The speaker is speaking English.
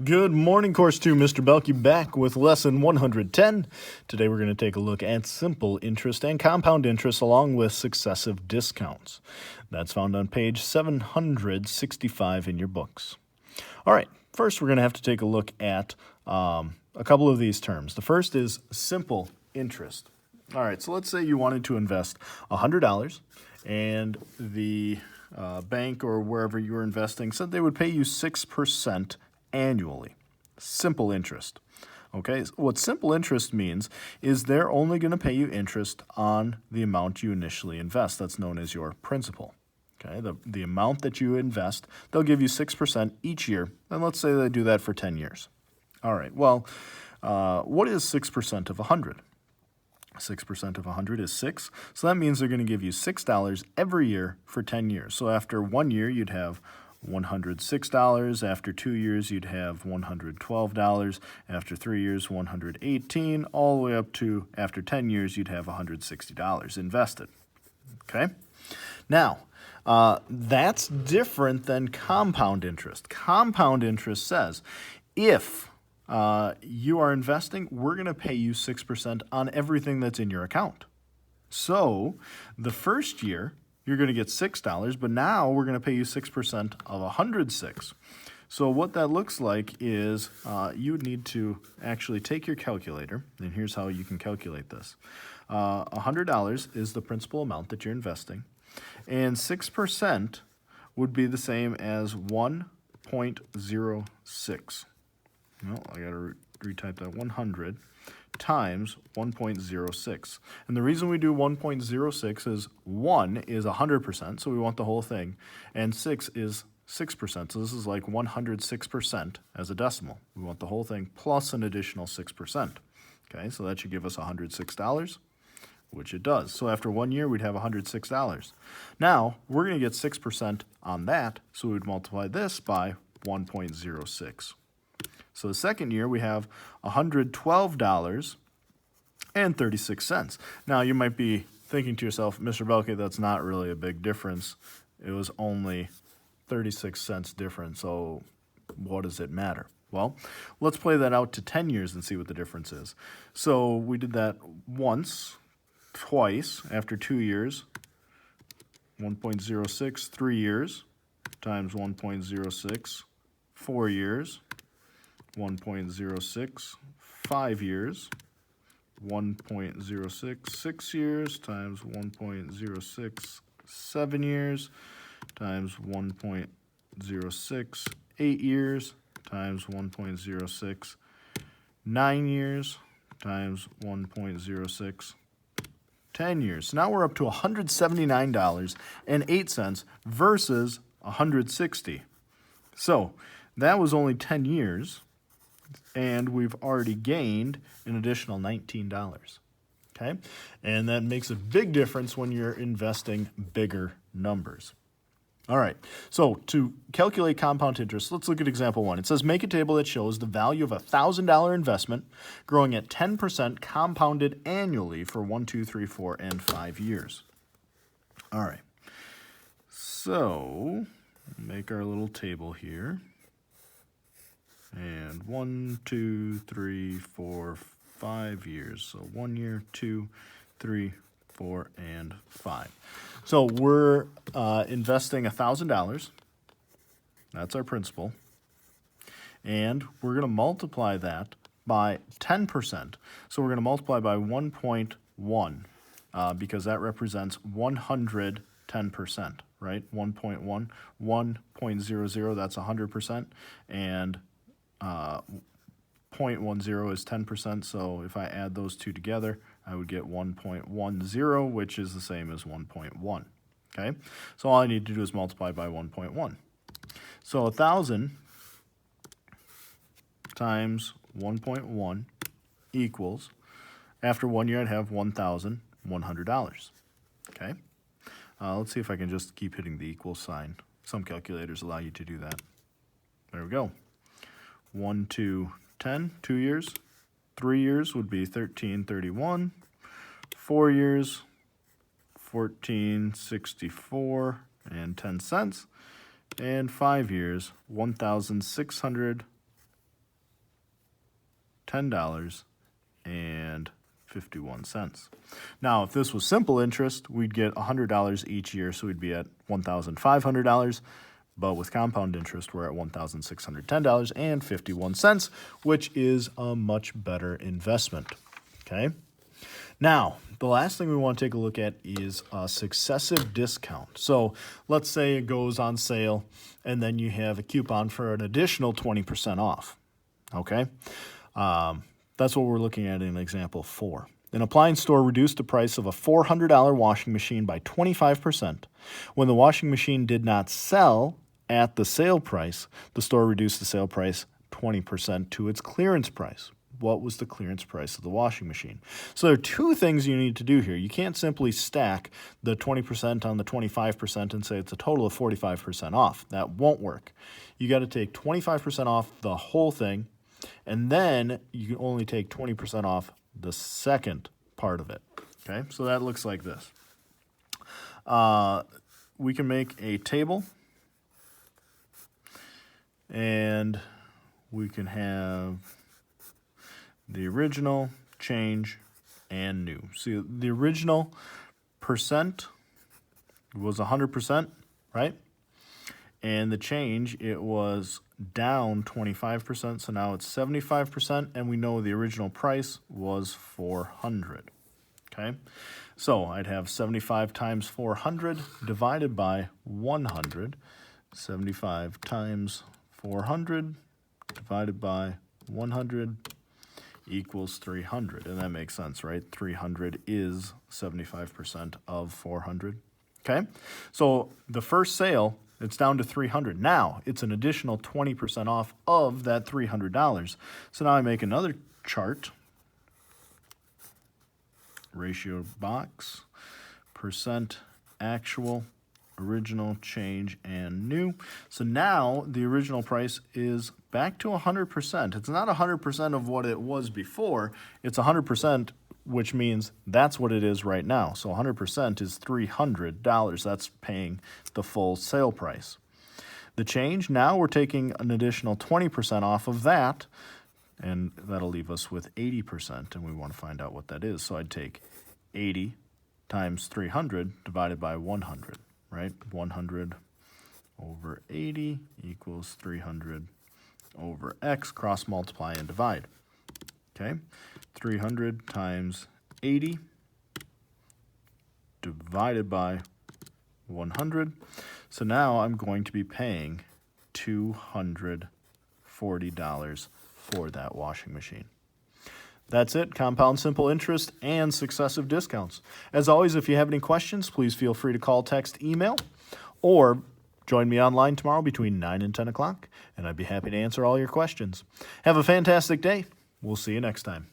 Good morning, Course 2. Mr. Belky back with lesson 110. Today we're going to take a look at simple interest and compound interest along with successive discounts. That's found on page 765 in your books. All right, first we're going to have to take a look at a couple of these terms. The first is simple interest. All right, so let's say you wanted to invest $100 and the bank or wherever you were investing said they would pay you 6% annually. Simple interest. Okay, what simple interest means is they're only going to pay you interest on the amount you initially invest. That's known as your principal. Okay, the amount that you invest, they'll give you 6% each year. And let's say they do that for 10 years. All right, well, what is 6% of 100? 6% of 100 is 6. So that means they're going to give you $6 every year for 10 years. So after 1 year, you'd have $106. After 2 years, you'd have $112. After 3 years, $118. All the way up to after 10 years, you'd have $160 invested. Okay? Now, that's different than compound interest. Compound interest says if you are investing, we're going to pay you 6% on everything that's in your account. So the first year, you're going to get $6, but now we're going to pay you 6% of 106. So what that looks like is you would need to actually take your calculator, and here's how you can calculate this. $100 is the principal amount that you're investing, and 6% would be the same as 1.06. Well, I got to retype that. 100 times 1.06. And the reason we do 1.06 is 1 is 100%, so we want the whole thing, and 6 is 6%. So this is like 106% as a decimal. We want the whole thing plus an additional 6%. Okay, so that should give us $106, which it does. So after 1 year, we'd have $106. Now, we're going to get 6% on that, so we would multiply this by 1.06. So the second year, we have $112.36. Now, you might be thinking to yourself, Mr. Belke, that's not really a big difference. It was only 36 cents difference, so what does it matter? Well, let's play that out to 10 years and see what the difference is. So we did that once, twice, after 2 years, 1.06, 3 years, times 1.06, 4 years, 1.06, 5 years, 1.06, 6 years, times 1.06, 7 years, times 1.06, 8 years, times 1.06, 9 years, times 1.06, 10 years. So now we're up to $179.08 versus $160. So that was only 10 years. And we've already gained an additional $19, okay? And that makes a big difference when you're investing bigger numbers. All right, so to calculate compound interest, let's look at example 1. It says make a table that shows the value of a $1,000 investment growing at 10% compounded annually for 1, 2, 3, 4, and 5 years. All right, so make our little table here. And 1, 2, 3, 4, 5 years. So 1 year, 2, 3, 4, and 5. So we're investing $1,000. That's our principal. And we're going to multiply that by 10%. So we're going to multiply by 1.1 because that represents 110%, right? 1.1, 1.00, that's 100%. And 0.10 is 10%, so if I add those two together, I would get 1.10, which is the same as 1.1. Okay, so all I need to do is multiply by 1.1. So 1,000 times 1.1 equals, after 1 year, I'd have $1,100. Okay, let's see if I can just keep hitting the equal sign. Some calculators allow you to do that. There we go. 1 to 10, 2 years. 3 years would be 1331. 4 years, 1464 and 10 cents. And 5 years, $1,600 $10.51. Now, if this was simple interest, we'd get $100 each year, so we'd be at $1,500. But with compound interest, we're at $1,610.51, which is a much better investment. Okay? Now, the last thing we want to take a look at is a successive discount. So let's say it goes on sale, and then you have a coupon for an additional 20% off. Okay? That's what we're looking at in example 4. An appliance store reduced the price of a $400 washing machine by 25%. When the washing machine did not sell at the sale price, the store reduced the sale price 20% to its clearance price. What was the clearance price of the washing machine? So there are two things you need to do here. You can't simply stack the 20% on the 25% and say it's a total of 45% off. That won't work. You got to take 25% off the whole thing, and then you can only take 20% off the second part of it. Okay, so that looks like this. We can make a table, and we can have the original, change, and new. See, the original percent was 100%, right? And the change, it was down 25%, so now it's 75%, and we know the original price was $400. Okay, so I'd have 75 times 400 divided by 100. 75 times 400 divided by 100 equals 300, and that makes sense, right? 300 is 75% of 400. Okay, so the first sale, it's down to 300. Now, it's an additional 20% off of that $300. So now I make another chart. Ratio box, percent actual, original, change, and new. So now the original price is back to 100%. It's not 100% of what it was before. It's 100%, which means that's what it is right now. So 100% is $300. That's paying the full sale price. The change, now we're taking an additional 20% off of that, and that'll leave us with 80%, and we want to find out what that is. So I'd take 80 times 300 divided by 100, right? 100 over 80 equals 300 over x, cross multiply and divide. Okay, 300 times 80 divided by 100. So now I'm going to be paying $240 for that washing machine. That's it, compound simple interest and successive discounts. As always, if you have any questions, please feel free to call, text, email, or join me online tomorrow between 9 and 10 o'clock, and I'd be happy to answer all your questions. Have a fantastic day. We'll see you next time.